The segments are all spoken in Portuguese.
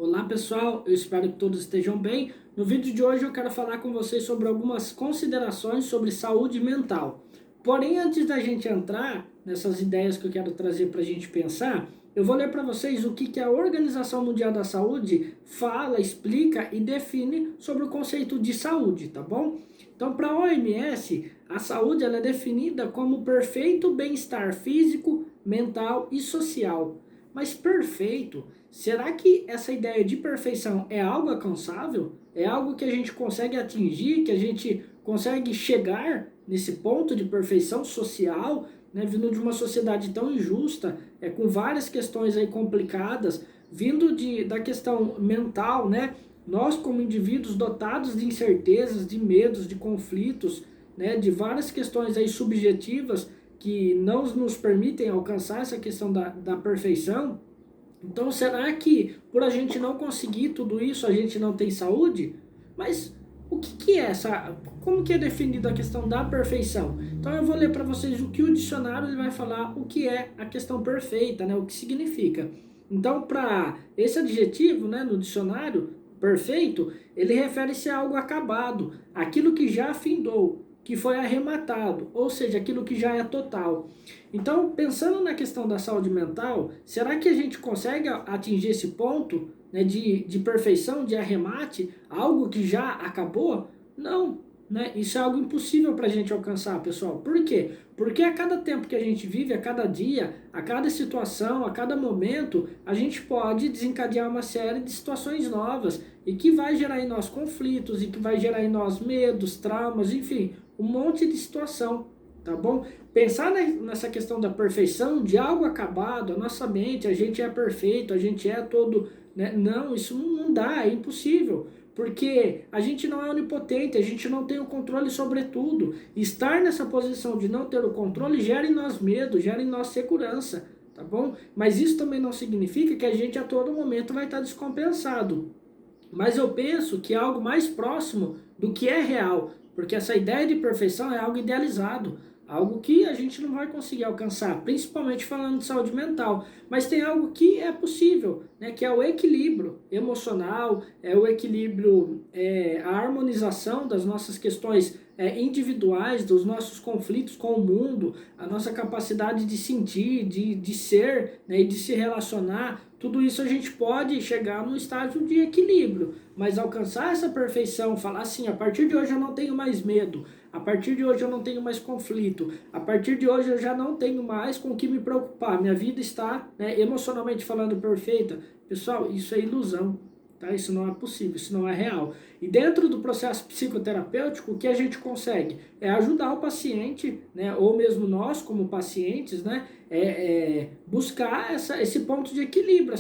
Olá pessoal, eu espero que todos estejam bem. No vídeo de hoje eu quero falar com vocês sobre algumas considerações sobre saúde mental. Porém, antes da gente entrar nessas ideias que eu quero trazer para a gente pensar, eu vou ler para vocês o que a Organização Mundial da Saúde fala, explica e define sobre o conceito de saúde, tá bom? Então, para a OMS, a saúde ela é definida como perfeito bem-estar físico, mental e social. Mas perfeito, será que essa ideia de perfeição é algo alcançável? É algo que a gente consegue atingir, que a gente consegue chegar nesse ponto de perfeição social, né, vindo de uma sociedade tão injusta, com várias questões aí complicadas, vindo da questão mental, né? Nós como indivíduos dotados de incertezas, de medos, de conflitos, né, de várias questões aí subjetivas, que não nos permitem alcançar essa questão da perfeição. Então, será que por a gente não conseguir tudo isso, a gente não tem saúde? Mas o que é essa? Como que é definida a questão da perfeição? Então, eu vou ler para vocês o que o dicionário ele vai falar, o que é a questão perfeita, né? O que significa. Então, para esse adjetivo, né, no dicionário, perfeito, ele refere-se a algo acabado, aquilo que já findou, que foi arrematado, ou seja, aquilo que já é total. Então, pensando na questão da saúde mental, será que a gente consegue atingir esse ponto, né, de perfeição, de arremate, algo que já acabou? Não, né? Isso é algo impossível para a gente alcançar, pessoal. Por quê? Porque a cada tempo que a gente vive, a cada dia, a cada situação, a cada momento, a gente pode desencadear uma série de situações novas e que vai gerar em nós conflitos e que vai gerar em nós medos, traumas, enfim, um monte de situação, tá bom? Pensar nessa questão da perfeição, de algo acabado, a nossa mente, a gente é perfeito, a gente é todo, né? Não, isso não dá, é impossível, porque a gente não é onipotente, a gente não tem o controle sobre tudo. Estar nessa posição de não ter o controle gera em nós medo, gera em nós segurança, tá bom? Mas isso também não significa que a gente a todo momento vai estar descompensado. Mas eu penso que é algo mais próximo do que é real, porque essa ideia de perfeição é algo idealizado, algo que a gente não vai conseguir alcançar, principalmente falando de saúde mental. Mas tem algo que é possível, né, que é o equilíbrio emocional, é o equilíbrio, a harmonização das nossas questões individuais, dos nossos conflitos com o mundo, a nossa capacidade de sentir, de ser, né, e de se relacionar. Tudo isso a gente pode chegar num estágio de equilíbrio, mas alcançar essa perfeição, falar assim, a partir de hoje eu não tenho mais medo, a partir de hoje eu não tenho mais conflito, a partir de hoje eu já não tenho mais com o que me preocupar, minha vida está, né, emocionalmente falando, perfeita. Pessoal, isso é ilusão, tá? Isso não é possível, isso não é real. E dentro do processo psicoterapêutico, o que a gente consegue é ajudar o paciente, né, ou mesmo nós como pacientes, né, buscar esse ponto de equilíbrio,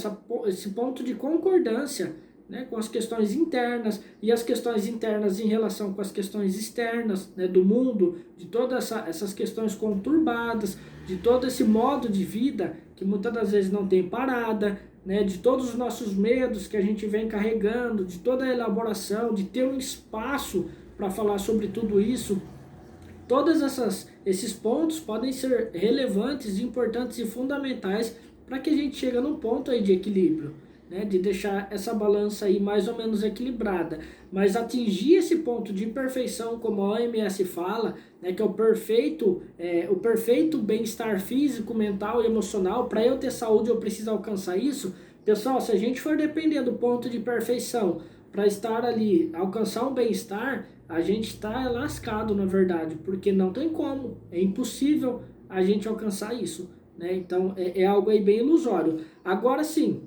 esse ponto de concordância, né, com as questões internas e as questões internas em relação com as questões externas, né, do mundo, de todas essas questões conturbadas, de todo esse modo de vida que muitas das vezes não tem parada, né, de todos os nossos medos que a gente vem carregando, de toda a elaboração, de ter um espaço para falar sobre tudo isso. Todos esses pontos podem ser relevantes, importantes e fundamentais para que a gente chegue num ponto aí de equilíbrio, né? De deixar essa balança aí mais ou menos equilibrada. Mas atingir esse ponto de perfeição, como a OMS fala, né, que é o perfeito bem-estar físico, mental e emocional. Para eu ter saúde eu preciso alcançar isso. Pessoal, se a gente for depender do ponto de perfeição para estar ali, alcançar um bem-estar, a gente está lascado, na verdade, porque não tem como, é impossível a gente alcançar isso, né? Então é algo aí bem ilusório. Agora sim,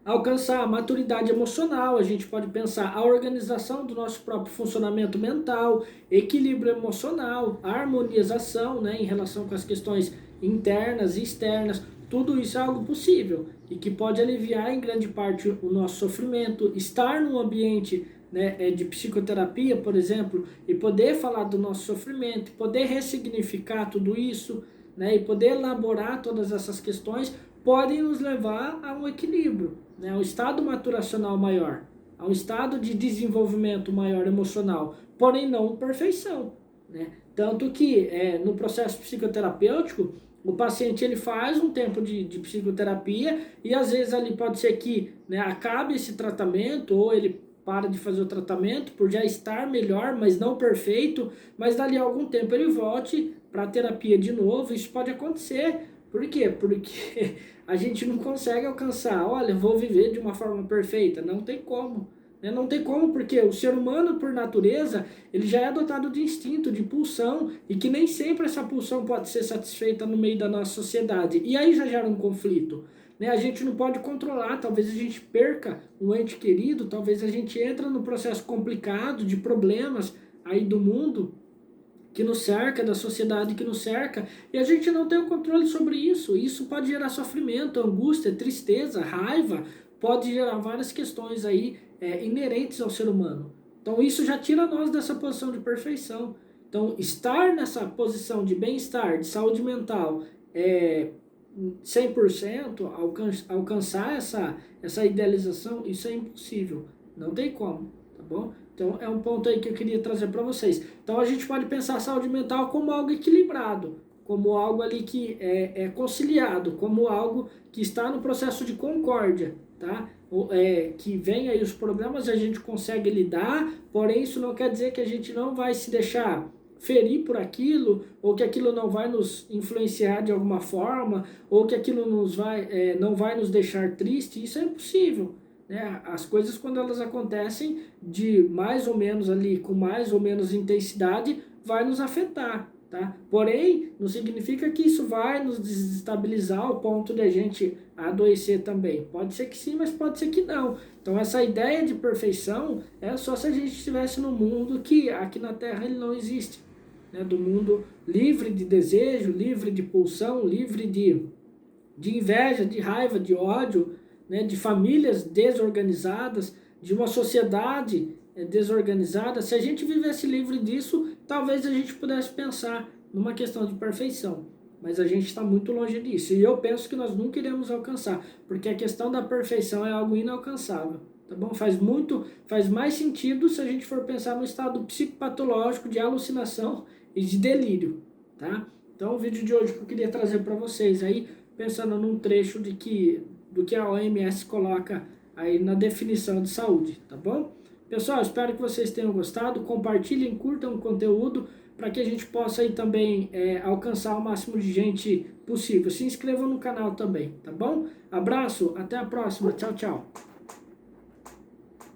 alcançar a maturidade emocional, a gente pode pensar a organização do nosso próprio funcionamento mental, equilíbrio emocional, a harmonização, né, em relação com as questões internas e externas. Tudo isso é algo possível e que pode aliviar em grande parte o nosso sofrimento. Estar num ambiente, né, de psicoterapia, por exemplo, e poder falar do nosso sofrimento, poder ressignificar tudo isso, né, e poder elaborar todas essas questões, podem nos levar a um equilíbrio, né, a um estado maturacional maior, a um estado de desenvolvimento maior emocional, porém não perfeição, né? Tanto que no processo psicoterapêutico o paciente ele faz um tempo de psicoterapia e às vezes ali pode ser que, né, acabe esse tratamento ou ele para de fazer o tratamento por já estar melhor, mas não perfeito, mas dali a algum tempo ele volte para a terapia de novo. Isso pode acontecer. Por quê? Porque a gente não consegue alcançar, olha, vou viver de uma forma perfeita. Não tem como. Né? Não tem como, porque o ser humano, por natureza, ele já é dotado de instinto, de pulsão, e que nem sempre essa pulsão pode ser satisfeita no meio da nossa sociedade. E aí já gera um conflito. Né? A gente não pode controlar, talvez a gente perca um ente querido, talvez a gente entre no processo complicado de problemas aí do mundo que nos cerca, da sociedade que nos cerca, e a gente não tem o controle sobre isso. Isso pode gerar sofrimento, angústia, tristeza, raiva, pode gerar várias questões aí inerentes ao ser humano. Então isso já tira nós dessa posição de perfeição. Então estar nessa posição de bem-estar, de saúde mental, 100%, alcançar essa idealização, isso é impossível. Não tem como, tá bom? Então é um ponto aí que eu queria trazer para vocês. Então a gente pode pensar a saúde mental como algo equilibrado, como algo ali que é conciliado, como algo que está no processo de concórdia, tá? Que vem aí os problemas e a gente consegue lidar, porém isso não quer dizer que a gente não vai se deixar ferir por aquilo, ou que aquilo não vai nos influenciar de alguma forma, ou que aquilo não vai nos deixar triste. Isso é impossível. Né? As coisas, quando elas acontecem de mais ou menos ali, com mais ou menos intensidade, vai nos afetar. Tá? Porém, não significa que isso vai nos desestabilizar ao ponto de a gente adoecer também. Pode ser que sim, mas pode ser que não. Então essa ideia de perfeição é só se a gente estivesse num mundo que aqui na Terra ele não existe. Né? Do mundo livre de desejo, livre de pulsão, livre de inveja, de raiva, de ódio, né? De famílias desorganizadas, de uma sociedade desorganizada. Se a gente vivesse livre disso, talvez a gente pudesse pensar numa questão de perfeição, mas a gente está muito longe disso, e eu penso que nós nunca iremos alcançar, porque a questão da perfeição é algo inalcançável, tá bom? Faz mais sentido se a gente for pensar no estado psicopatológico de alucinação e de delírio, tá? Então o vídeo de hoje que eu queria trazer para vocês aí, pensando num trecho do que a OMS coloca aí na definição de saúde, tá bom? Pessoal, espero que vocês tenham gostado, compartilhem, curtam o conteúdo para que a gente possa aí também alcançar o máximo de gente possível. Se inscrevam no canal também, tá bom? Abraço, até a próxima, tchau, tchau.